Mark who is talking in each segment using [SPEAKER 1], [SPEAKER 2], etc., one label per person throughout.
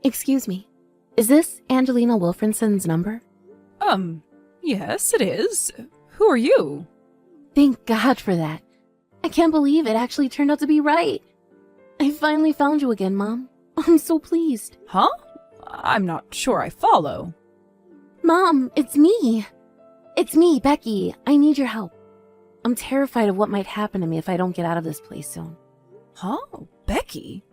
[SPEAKER 1] Excuse me. Is this Angelina Wilfrinson's number?
[SPEAKER 2] Yes, it is. Who are you?
[SPEAKER 1] Thank God for that. I can't believe it actually turned out to be right. I finally found you again, Mom. I'm so pleased.
[SPEAKER 2] Huh? I'm not sure I follow.
[SPEAKER 1] Mom, it's me. It's me, Becky. I need your help. I'm terrified of what might happen to me if I don't get out of this place soon.
[SPEAKER 2] Huh? Becky?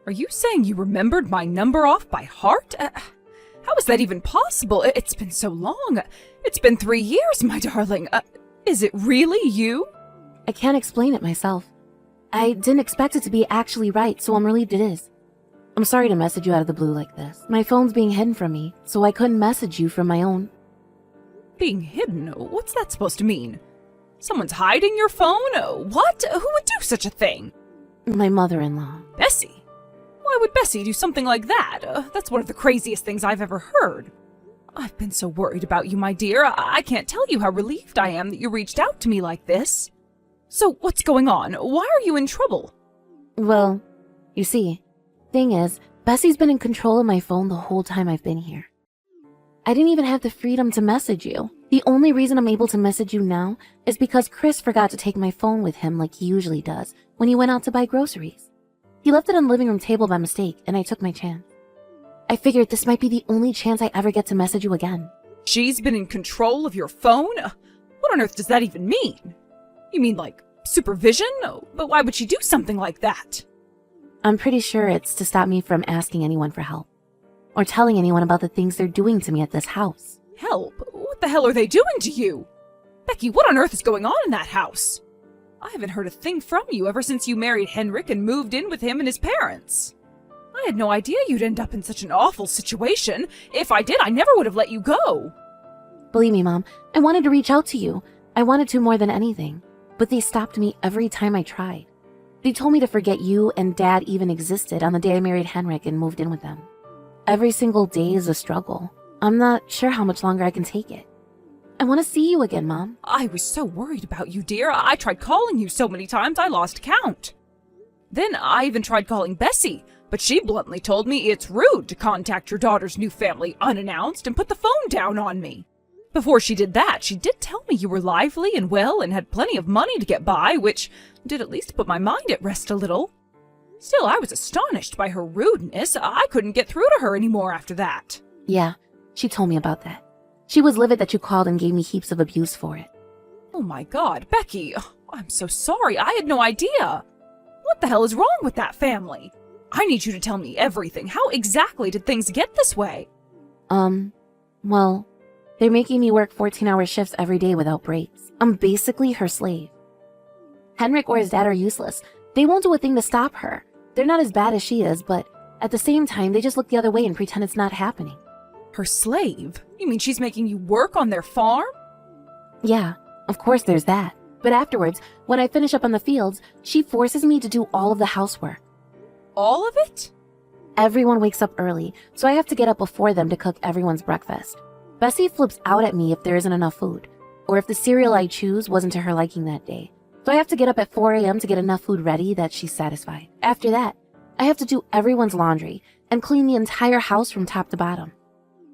[SPEAKER 2] Are you saying you remembered my number off by heart? How is that even possible? It's been so long. It's been 3 years, my darling. Is it really you?
[SPEAKER 1] I can't explain it myself. I didn't expect it to be actually right, so I'm relieved it is. I'm sorry to message you out of the blue like this. My phone's being hidden from me, so I couldn't message you from my own.
[SPEAKER 2] Being hidden? What's that supposed to mean? Someone's hiding your phone? What? Who would do such a thing?
[SPEAKER 1] My mother-in-law.
[SPEAKER 2] Bessie? Why would Bessie do something like that? That's one of the craziest things I've ever heard. I've been so worried about you, my dear. I can't tell you how relieved I am that you reached out to me like this. So, what's going on? Why are you in trouble?
[SPEAKER 1] Well, you see, thing is, Bessie's been in control of my phone the whole time I've been here. I didn't even have the freedom to message you. The only reason I'm able to message you now is because Chris forgot to take my phone with him like he usually does when he went out to buy groceries. He left it on the living room table by mistake, and I took my chance. I figured this might be the only chance I ever get to message you again.
[SPEAKER 2] She's been in control of your phone? What on earth does that even mean? You mean like supervision? But why would she do something like that?
[SPEAKER 1] I'm pretty sure it's to stop me from asking anyone for help, or telling anyone about the things they're doing to me at this house.
[SPEAKER 2] Help? What the hell are they doing to you? Becky, what on earth is going on in that house? I haven't heard a thing from you ever since you married Henrik and moved in with him and his parents. I had no idea you'd end up in such an awful situation. If I did, I never would have let you go.
[SPEAKER 1] Believe me, Mom, I wanted to reach out to you. I wanted to more than anything, but they stopped me every time I tried. They told me to forget you and Dad even existed on the day I married Henrik and moved in with them. Every single day is a struggle. I'm not sure how much longer I can take it. I want to see you again, Mom.
[SPEAKER 2] I was so worried about you, dear. I tried calling you so many times I lost count. Then I even tried calling Bessie, but she bluntly told me it's rude to contact your daughter's new family unannounced and put the phone down on me. Before she did that, she did tell me you were lively and well and had plenty of money to get by, which did at least put my mind at rest a little. Still, I was astonished by her rudeness. I couldn't get through to her anymore after that.
[SPEAKER 1] Yeah, she told me about that. She was livid that you called and gave me heaps of abuse for it.
[SPEAKER 2] Oh my God, Becky, I'm so sorry. I had no idea. What the hell is wrong with that family? I need you to tell me everything. How exactly did things get this way?
[SPEAKER 1] Well, they're making me work 14-hour shifts every day without breaks. I'm basically her slave. Henrik or his dad are useless. They won't do a thing to stop her. They're not as bad as she is, but at the same time, they just look the other way and pretend it's not happening.
[SPEAKER 2] Her slave? You mean she's making you work on their farm?
[SPEAKER 1] Yeah, of course there's that. But afterwards, when I finish up on the fields, she forces me to do all of the housework.
[SPEAKER 2] All of it?
[SPEAKER 1] Everyone wakes up early, so I have to get up before them to cook everyone's breakfast. Bessie flips out at me if there isn't enough food, or if the cereal I choose wasn't to her liking that day. So I have to get up at 4 a.m. to get enough food ready that she's satisfied. After that, I have to do everyone's laundry and clean the entire house from top to bottom.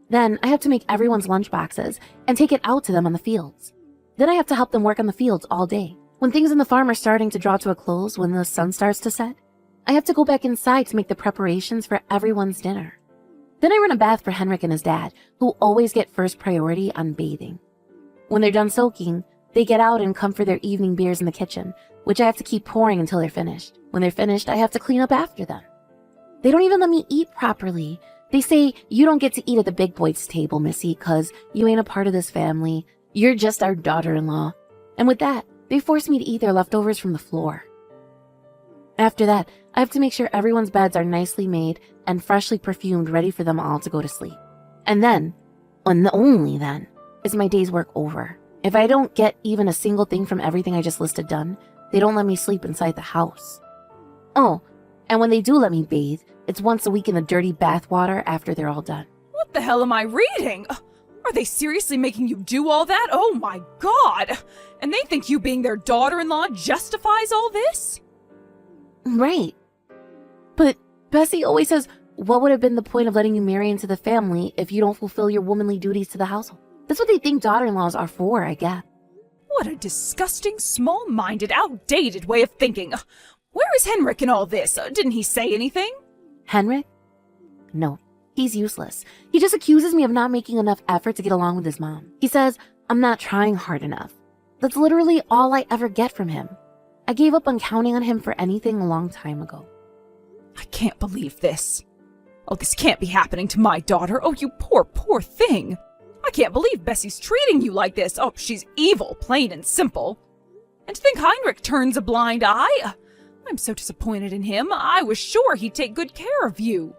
[SPEAKER 1] Then I have to make everyone's lunch boxes and take it out to them on the fields. Then I have to help them work on the fields all day. When things in the farm are starting to draw to a close, when the sun starts to set, I have to go back inside to make the preparations for everyone's dinner. Then I run a bath for Henrik and his dad, who always get first priority on bathing. When they're done soaking, they get out and come for their evening beers in the kitchen, which I have to keep pouring until they're finished. When they're finished, I have to clean up after them. They don't even let me eat properly. They say, you don't get to eat at the big boys' table, Missy, 'cause you ain't a part of this family. You're just our daughter-in-law. And with that, they force me to eat their leftovers from the floor. After that, I have to make sure everyone's beds are nicely made and freshly perfumed, ready for them all to go to sleep. And then, and only then, is my day's work over. If I don't get even a single thing from everything I just listed done, they don't let me sleep inside the house. Oh, and when they do let me bathe, it's once a week in the dirty bath water after they're all done.
[SPEAKER 2] What the hell am I reading? Are they seriously making you do all that? Oh my God! And they think you being their daughter-in-law justifies all this?
[SPEAKER 1] Right. But Bessie always says, what would have been the point of letting you marry into the family if you don't fulfill your womanly duties to the household? That's what they think daughter-in-laws are for, I guess.
[SPEAKER 2] What a disgusting, small-minded, outdated way of thinking. Where is Henrik in all this? Didn't he say anything?
[SPEAKER 1] Henrik? No, he's useless. He just accuses me of not making enough effort to get along with his mom. He says I'm not trying hard enough. That's literally all I ever get from him. I gave up on counting on him for anything a long time ago.
[SPEAKER 2] I can't believe this. Oh, this can't be happening to my daughter. Oh, you poor, poor thing. I can't believe Bessie's treating you like this. Oh, she's evil, plain and simple. And to think Heinrich turns a blind eye. I'm so disappointed in him. I was sure he'd take good care of you.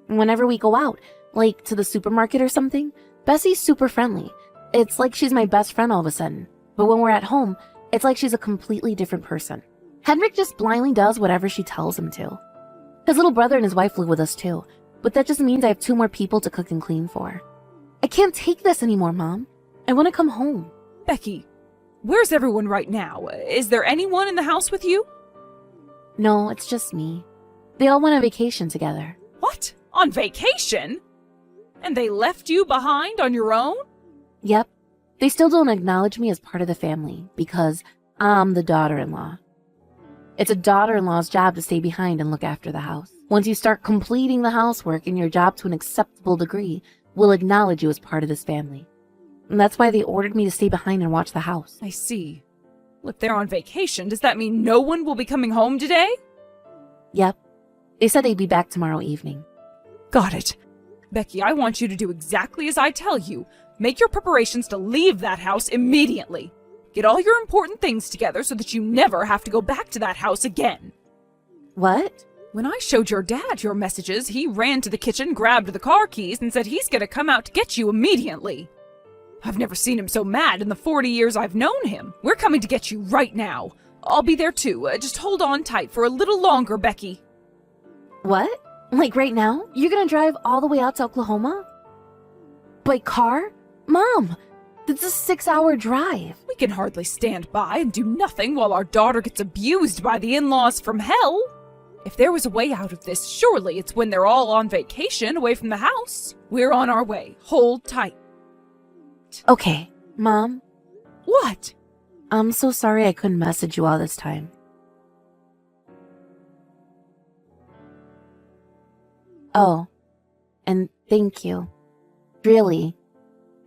[SPEAKER 1] Whenever we go out, like to the supermarket or something, Bessie's super friendly. It's like she's my best friend all of a sudden. But when we're at home, it's like she's a completely different person. Henrik just blindly does whatever she tells him to. His little brother and his wife live with us too, but that just means I have 2 more people to cook and clean for. I can't take this anymore, Mom. I want to come home.
[SPEAKER 2] Becky, where's everyone right now? Is there anyone in the house with you?
[SPEAKER 1] No, it's just me. They all went on vacation together.
[SPEAKER 2] What? On vacation? And they left you behind on your own?
[SPEAKER 1] Yep. They still don't acknowledge me as part of the family because I'm the daughter-in-law. It's a daughter-in-law's job to stay behind and look after the house. Once you start completing the housework and your job to an acceptable degree, we'll acknowledge you as part of this family. And that's why they ordered me to stay behind and watch the house.
[SPEAKER 2] I see. Well, if they're on vacation, does that mean no one will be coming home today?
[SPEAKER 1] Yep. They said they'd be back tomorrow evening.
[SPEAKER 2] Got it. Becky, I want you to do exactly as I tell you. Make your preparations to leave that house immediately. Get all your important things together so that you never have to go back to that house again.
[SPEAKER 1] What?
[SPEAKER 2] When I showed your dad your messages, he ran to the kitchen, grabbed the car keys, and said he's gonna come out to get you immediately. I've never seen him so mad in the 40 years I've known him. We're coming to get you right now. I'll be there too. Just hold on tight for a little longer, Becky.
[SPEAKER 1] What? Like right now? You're gonna drive all the way out to Oklahoma? By car? Mom, that's a 6-hour drive.
[SPEAKER 2] We can hardly stand by and do nothing while our daughter gets abused by the in-laws from hell. If there was a way out of this, surely it's when they're all on vacation away from the house. We're on our way. Hold tight.
[SPEAKER 1] Okay, Mom.
[SPEAKER 2] What?
[SPEAKER 1] I'm so sorry I couldn't message you all this time. Oh, and thank you. Really,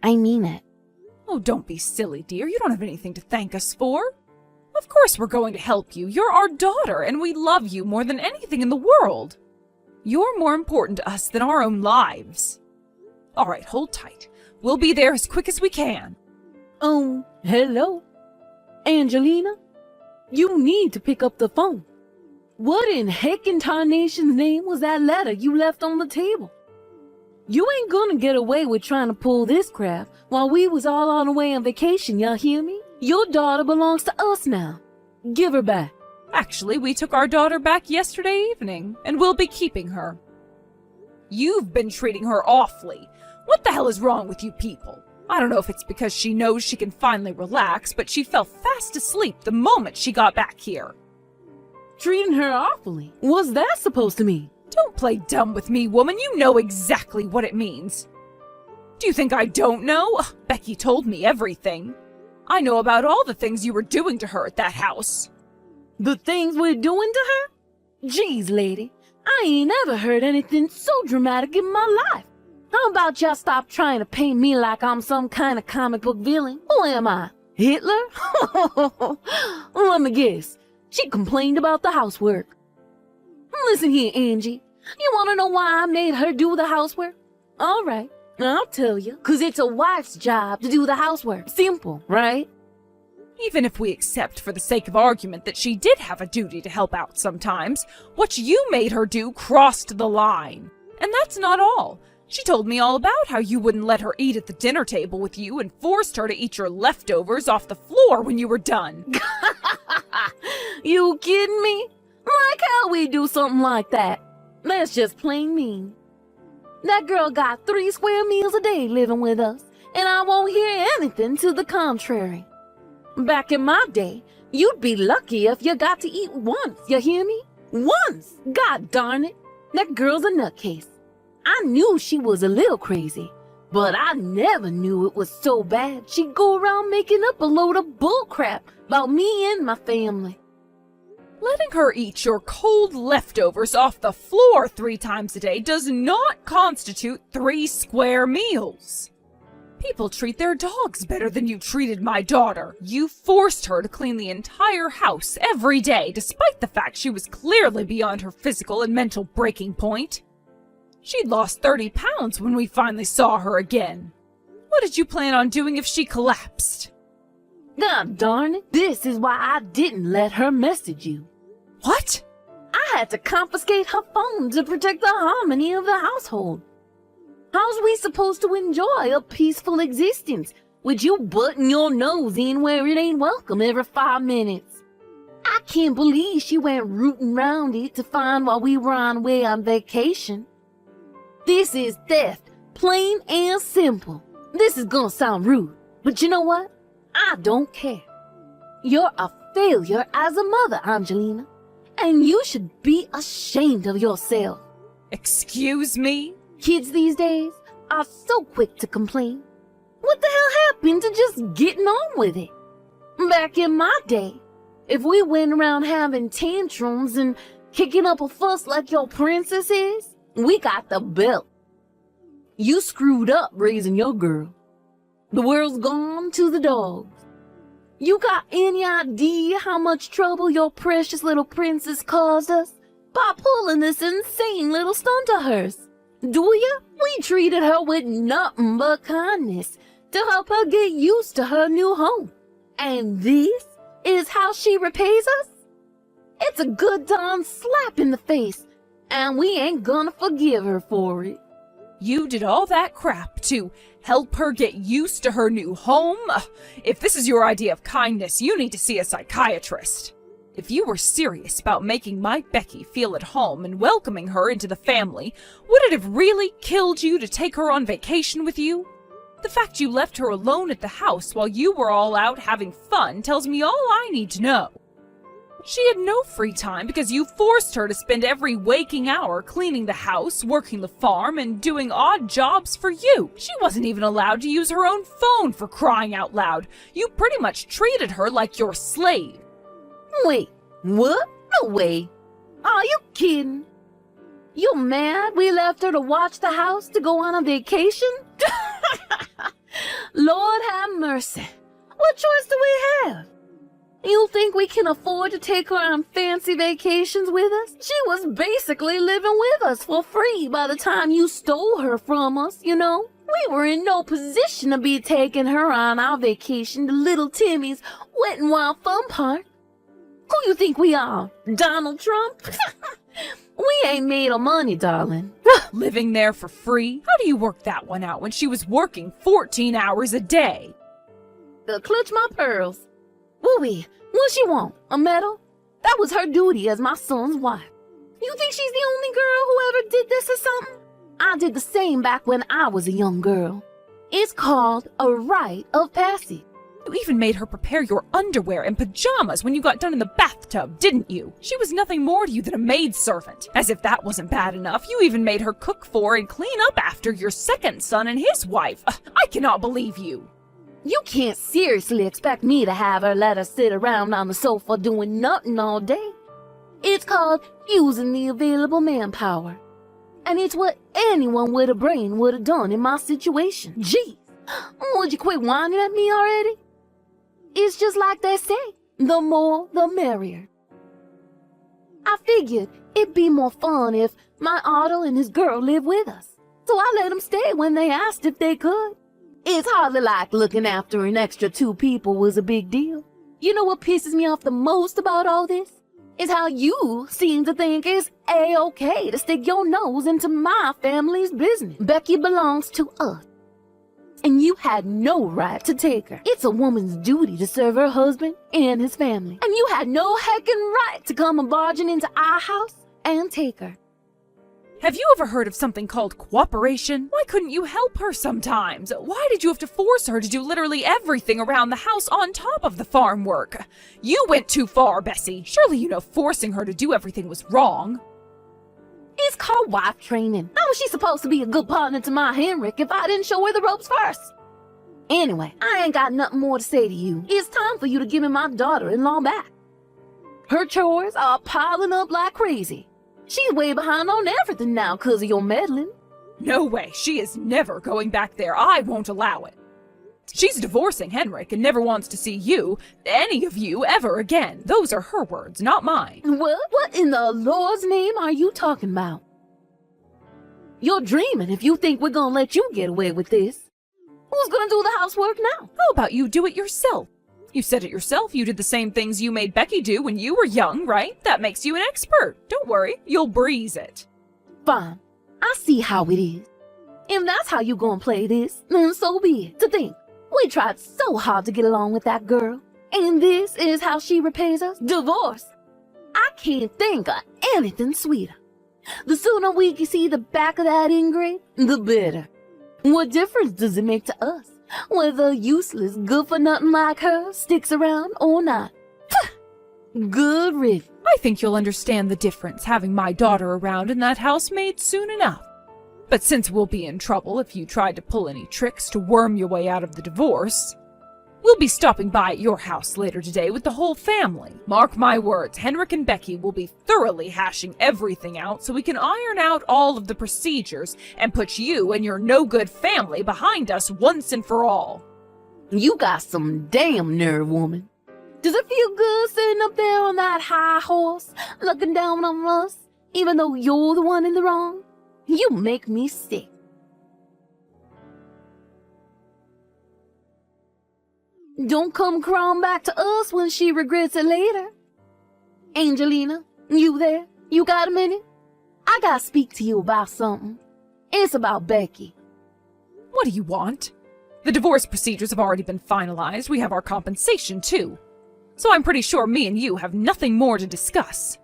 [SPEAKER 1] I mean it.
[SPEAKER 2] Oh, don't be silly, dear. You don't have anything to thank us for. Of course we're going to help you. You're our daughter, and we love you more than anything in the world. You're more important to us than our own lives. All right, hold tight. We'll be there as quick as we can.
[SPEAKER 3] Oh, hello. Angelina? You need to pick up the phone. What in heck in tarnation's name was that letter you left on the table? You ain't gonna get away with trying to pull this crap while we was all on the way on vacation, y'all hear me? Your daughter belongs to us now. Give her back.
[SPEAKER 2] Actually, we took our daughter back yesterday evening, and we'll be keeping her. You've been treating her awfully. What the hell is wrong with you people? I don't know if it's because she knows she can finally relax, but she fell fast asleep the moment she got back here.
[SPEAKER 3] Treating her awfully. What's that supposed to mean?
[SPEAKER 2] Don't play dumb with me, woman. You know exactly what it means. Do you think I don't know? Becky told me everything. I know about all the things you were doing to her at that house.
[SPEAKER 3] The things we're doing to her? Jeez, lady, I ain't ever heard anything so dramatic in my life. How about y'all stop trying to paint me like I'm some kind of comic book villain? Who am I? Hitler? Let me guess. She complained about the housework. Listen here, Angie. You want to know why I made her do the housework? All right, I'll tell you. 'Cause it's a wife's job to do the housework. Simple, right?
[SPEAKER 2] Even if we accept for the sake of argument that she did have a duty to help out sometimes, what you made her do crossed the line. And that's not all. She told me all about how you wouldn't let her eat at the dinner table with you and forced her to eat your leftovers off the floor when you were done.
[SPEAKER 3] You kidding me? Like how we do something like that? That's just plain mean. That girl got 3 square meals a day living with us, and I won't hear anything to the contrary. Back in my day, you'd be lucky if you got to eat once, you hear me? Once! God darn it! That girl's a nutcase. I knew she was a little crazy, but I never knew it was so bad she'd go around making up a load of bullcrap about me and my family.
[SPEAKER 2] Letting her eat your cold leftovers off the floor 3 times a day does not constitute 3 square meals. People treat their dogs better than you treated my daughter. You forced her to clean the entire house every day, despite the fact she was clearly beyond her physical and mental breaking point. She'd lost 30 pounds when we finally saw her again. What did you plan on doing if she collapsed?
[SPEAKER 3] God darn it, this is why I didn't let her message you.
[SPEAKER 2] What?
[SPEAKER 3] I had to confiscate her phone to protect the harmony of the household. How's we supposed to enjoy a peaceful existence with you butting your nose in where it ain't welcome every 5 minutes? I can't believe she went rooting round it to find while we were away on vacation. This is theft, plain and simple. This is gonna sound rude, but you know what? I don't care. You're a failure as a mother, Angelina, and you should be ashamed of yourself.
[SPEAKER 2] Excuse me?
[SPEAKER 3] Kids these days are so quick to complain. What the hell happened to just getting on with it? Back in my day, if we went around having tantrums and kicking up a fuss like your princess is, we got the belt. You screwed up raising your girl. The world's gone to the dogs. You got any idea how much trouble your precious little princess caused us by pulling this insane little stunt of hers? Do ya? We treated her with nothing but kindness to help her get used to her new home. And this is how she repays us? It's a good darn slap in the face, and we ain't gonna forgive her for it.
[SPEAKER 2] You did all that crap to help her get used to her new home? If this is your idea of kindness, you need to see a psychiatrist. If you were serious about making my Becky feel at home and welcoming her into the family, would it have really killed you to take her on vacation with you? The fact you left her alone at the house while you were all out having fun tells me all I need to know. She had no free time because you forced her to spend every waking hour cleaning the house, working the farm, and doing odd jobs for you. She wasn't even allowed to use her own phone, for crying out loud. You pretty much treated her like your slave.
[SPEAKER 3] Wait, what? No way. Are you kidding? You mad we left her to watch the house to go on a vacation? Lord have mercy. What choice do we have? You think we can afford to take her on fancy vacations with us? She was basically living with us for free by the time you stole her from us, you know? We were in no position to be taking her on our vacation to Little Timmy's Wet n Wild Fun Park. Who you think we are, Donald Trump? We ain't made of money, darling.
[SPEAKER 2] Living there for free? How do you work that one out when she was working 14 hours a day?
[SPEAKER 3] Clutch my pearls. Wooey, what she want? A medal? That was her duty as my son's wife. You think she's the only girl who ever did this or something? I did the same back when I was a young girl. It's called a rite of passage.
[SPEAKER 2] You even made her prepare your underwear and pajamas when you got done in the bathtub, didn't you? She was nothing more to you than a maidservant. As if that wasn't bad enough, you even made her cook for and clean up after your second son and his wife. I cannot believe you.
[SPEAKER 3] You can't seriously expect me to have her let her sit around on the sofa doing nothing all day. It's called using the available manpower. And it's what anyone with a brain would have done in my situation. Jeez, would you quit whining at me already? It's just like they say, the more the merrier. I figured it'd be more fun if my Otto and his girl lived with us. So I let them stay when they asked if they could. It's hardly like looking after an extra 2 people was a big deal. You know what pisses me off the most about all this? Is how you seem to think it's A-okay to stick your nose into my family's business. Becky belongs to us. And you had no right to take her. It's a woman's duty to serve her husband and his family. And you had no heckin' right to come barging into our house and take her.
[SPEAKER 2] Have you ever heard of something called cooperation? Why couldn't you help her sometimes? Why did you have to force her to do literally everything around the house on top of the farm work? You went too far, Bessie. Surely you know forcing her to do everything was wrong.
[SPEAKER 3] It's called wife training. How was she supposed to be a good partner to my Henrik if I didn't show her the ropes first? Anyway, I ain't got nothing more to say to you. It's time for you to give me my daughter-in-law back. Her chores are piling up like crazy. She's way behind on everything now because of your meddling.
[SPEAKER 2] No way, she is never going back there. I won't allow it. She's divorcing Henrik and never wants to see you, any of you, ever again. Those are her words, not mine.
[SPEAKER 3] What in the Lord's name are you talking about? You're dreaming if you think we're gonna let you get away with this. Who's gonna do the housework now?
[SPEAKER 2] How about you do it yourself? You said it yourself, you did the same things you made Becky do when you were young, right? That makes you an expert. Don't worry, you'll breeze it.
[SPEAKER 3] Fine. I see how it is. If that's how you gonna play this, then so be it. To think, we tried so hard to get along with that girl, and this is how she repays us? Divorce. I can't think of anything sweeter. The sooner we can see the back of that ingrate, the better. What difference does it make to us whether a useless, good-for-nothing like her sticks around or not? Good riddance.
[SPEAKER 2] I think you'll understand the difference having my daughter around in that housemaid soon enough. But since we'll be in trouble if you tried to pull any tricks to worm your way out of the divorce, we'll be stopping by at your house later today with the whole family. Mark my words, Henrik and Becky will be thoroughly hashing everything out so we can iron out all of the procedures and put you and your no-good family behind us once and for all.
[SPEAKER 3] You got some damn nerve, woman. Does it feel good sitting up there on that high horse, looking down on us, even though you're the one in the wrong? You make me sick. Don't come crawling back to us when she regrets it later. Angelina, you there? You got a minute? I gotta speak to you about something. It's about Becky.
[SPEAKER 2] What do you want? The divorce procedures have already been finalized. We have our compensation, too. So I'm pretty sure me and you have nothing more to discuss.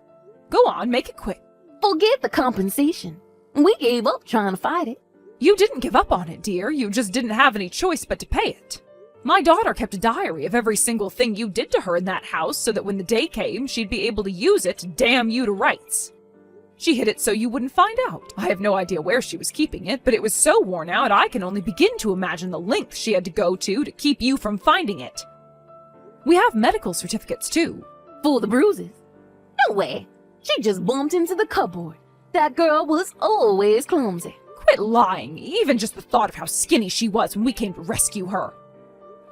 [SPEAKER 2] Go on, make it quick.
[SPEAKER 3] Forget the compensation. We gave up trying to fight it.
[SPEAKER 2] You didn't give up on it, dear. You just didn't have any choice but to pay it. My daughter kept a diary of every single thing you did to her in that house so that when the day came, she'd be able to use it to damn you to rights. She hid it so you wouldn't find out. I have no idea where she was keeping it, but it was so worn out I can only begin to imagine the lengths she had to go to keep you from finding it. We have medical certificates, too.
[SPEAKER 3] For the bruises? No way. She just bumped into the cupboard. That girl was always clumsy.
[SPEAKER 2] Quit lying. Even just the thought of how skinny she was when we came to rescue her.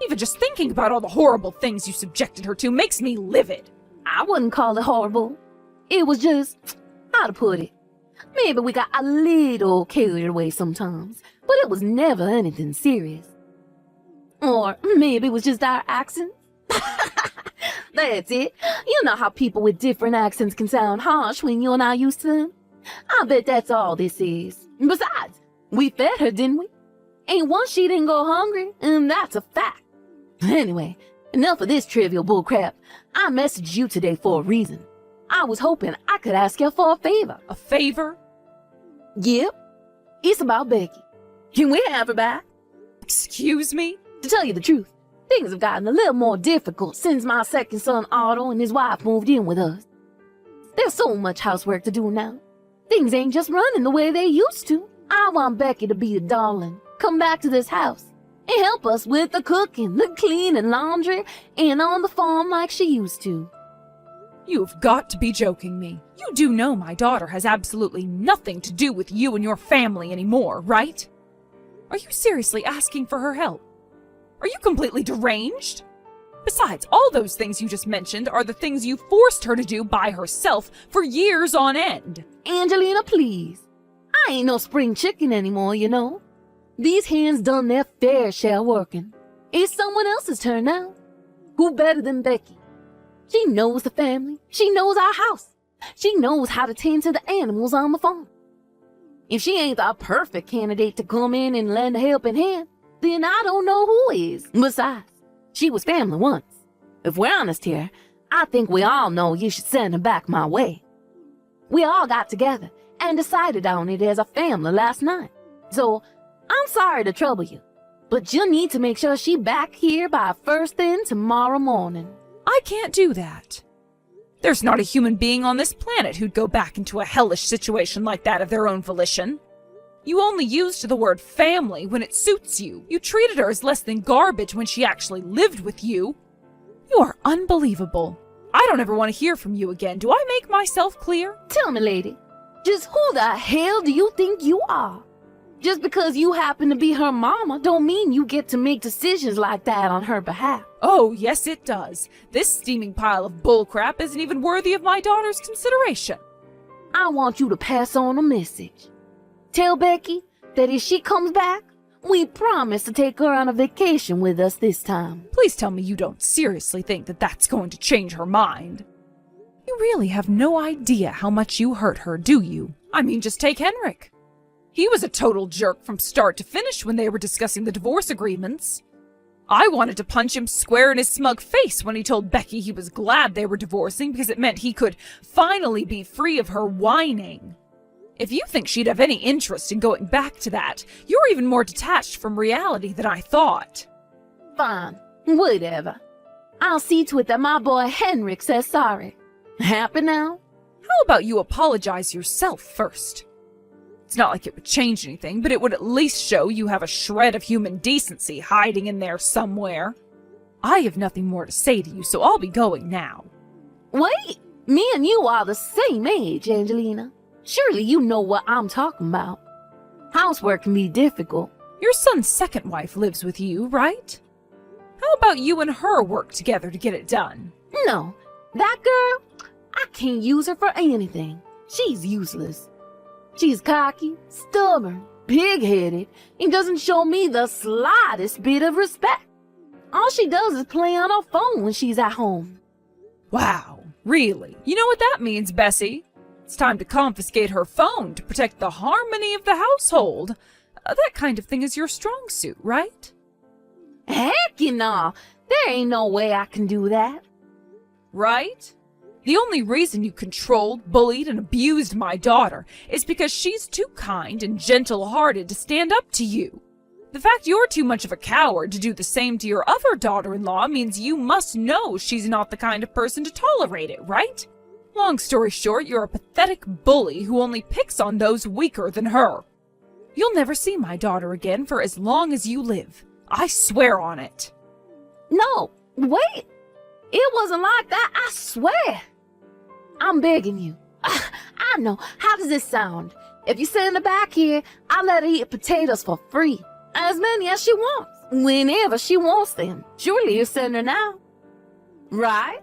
[SPEAKER 2] Even just thinking about all the horrible things you subjected her to makes me livid.
[SPEAKER 3] I wouldn't call it horrible. It was just, how to put it? Maybe we got a little carried away sometimes, but it was never anything serious. Or maybe it was just our accents. That's it. You know how people with different accents can sound harsh when you're not used to them? I bet that's all this is. Besides, we fed her, didn't we? Ain't one she didn't go hungry, and that's a fact. Anyway, enough of this trivial bullcrap. I messaged you today for a reason. I was hoping I could ask you for a favor.
[SPEAKER 2] A favor?
[SPEAKER 3] Yep. It's about Becky. Can we have her back?
[SPEAKER 2] Excuse me?
[SPEAKER 3] To tell you the truth, things have gotten a little more difficult since my second son Otto and his wife moved in with us. There's so much housework to do now. Things ain't just running the way they used to. I want Becky to be a darling, come back to this house, and help us with the cooking, the cleaning, laundry, and on the farm like she used to.
[SPEAKER 2] You've got to be joking me. You do know my daughter has absolutely nothing to do with you and your family anymore, right? Are you seriously asking for her help? Are you completely deranged? Besides, all those things you just mentioned are the things you forced her to do by herself for years on end.
[SPEAKER 3] Angelina, please. I ain't no spring chicken anymore, you know. These hands done their fair share working. It's someone else's turn now. Who better than Becky? She knows the family. She knows our house. She knows how to tend to the animals on the farm. If she ain't the perfect candidate to come in and lend a helping hand, then I don't know who is. Besides, she was family once. If we're honest here, I think we all know you should send her back my way. We all got together and decided on it as a family last night. So, I'm sorry to trouble you, but you need to make sure she back here by first thing tomorrow morning.
[SPEAKER 2] I can't do that. There's not a human being on this planet who'd go back into a hellish situation like that of their own volition. You only used the word family when it suits you. You treated her as less than garbage when she actually lived with you. You are unbelievable. I don't ever want to hear from you again. Do I make myself clear?
[SPEAKER 3] Tell me, lady, just who the hell do you think you are? Just because you happen to be her mama don't mean you get to make decisions like that on her behalf.
[SPEAKER 2] Oh, yes it does. This steaming pile of bullcrap isn't even worthy of my daughter's consideration.
[SPEAKER 3] I want you to pass on a message. Tell Becky that if she comes back, we promise to take her on a vacation with us this time.
[SPEAKER 2] Please tell me you don't seriously think that that's going to change her mind. You really have no idea how much you hurt her, do you? I mean, just take Henrik. He was a total jerk from start to finish when they were discussing the divorce agreements. I wanted to punch him square in his smug face when he told Becky he was glad they were divorcing because it meant he could finally be free of her whining. If you think she'd have any interest in going back to that, you're even more detached from reality than I thought.
[SPEAKER 3] Fine, whatever. I'll see to it that my boy Henrik says sorry. Happy now?
[SPEAKER 2] How about you apologize yourself first? It's not like it would change anything, but it would at least show you have a shred of human decency hiding in there somewhere. I have nothing more to say to you, so I'll be going now.
[SPEAKER 3] Wait, me and you are the same age, Angelina. Surely you know what I'm talking about. Housework can be difficult.
[SPEAKER 2] Your son's second wife lives with you, right? How about you and her work together to get it done?
[SPEAKER 3] No, that girl, I can't use her for anything. She's useless. She's cocky, stubborn, pig-headed, and doesn't show me the slightest bit of respect. All she does is play on her phone when she's at home.
[SPEAKER 2] Wow, really? You know what that means, Bessie? It's time to confiscate her phone to protect the harmony of the household. That kind of thing is your strong suit, right?
[SPEAKER 3] Heck no, there ain't no way I can do that.
[SPEAKER 2] Right? The only reason you controlled, bullied, and abused my daughter is because she's too kind and gentle-hearted to stand up to you. The fact you're too much of a coward to do the same to your other daughter-in-law means you must know she's not the kind of person to tolerate it, right? Long story short, you're a pathetic bully who only picks on those weaker than her. You'll never see my daughter again for as long as you live. I swear on it.
[SPEAKER 3] No, wait. It wasn't like that, I swear. I'm begging you. I know. How does this sound? If you send her back here, I'll let her eat potatoes for free. As many as she wants. Whenever she wants them. Surely you send her now. Right?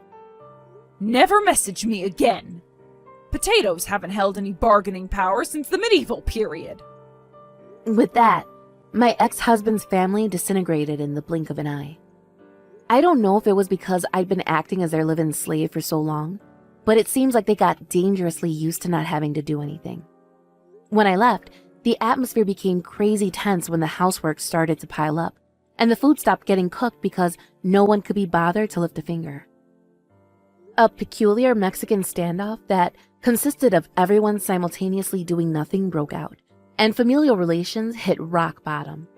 [SPEAKER 2] Never message me again. Potatoes haven't held any bargaining power since the medieval period.
[SPEAKER 1] With that, my ex-husband's family disintegrated in the blink of an eye. I don't know if it was because I'd been acting as their live-in slave for so long, but it seems like they got dangerously used to not having to do anything. When I left, the atmosphere became crazy tense when the housework started to pile up, and the food stopped getting cooked because no one could be bothered to lift a finger. A peculiar Mexican standoff that consisted of everyone simultaneously doing nothing broke out, and familial relations hit rock bottom.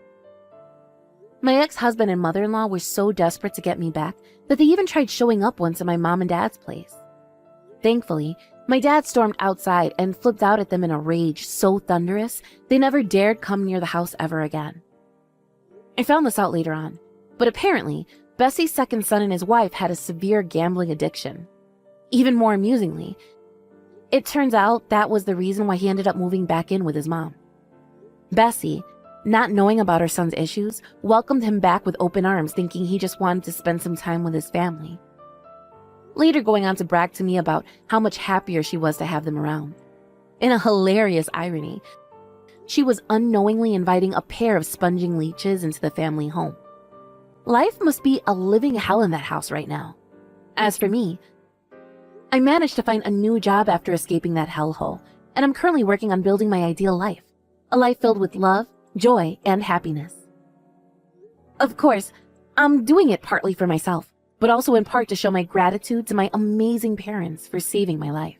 [SPEAKER 1] My ex-husband and mother-in-law were so desperate to get me back that they even tried showing up once at my mom and dad's place. Thankfully, my dad stormed outside and flipped out at them in a rage so thunderous they never dared come near the house ever again. I found this out later on, but apparently, Bessie's second son and his wife had a severe gambling addiction. Even more amusingly, it turns out that was the reason why he ended up moving back in with his mom. Bessie, not knowing about her son's issues, welcomed him back with open arms, thinking he just wanted to spend some time with his family. Later going on to brag to me about how much happier she was to have them around. In a hilarious irony, she was unknowingly inviting a pair of sponging leeches into the family home. Life must be a living hell in that house right now. As for me, I managed to find a new job after escaping that hellhole, and I'm currently working on building my ideal life. A life filled with love, joy, and happiness. Of course, I'm doing it partly for myself, but also in part to show my gratitude to my amazing parents for saving my life.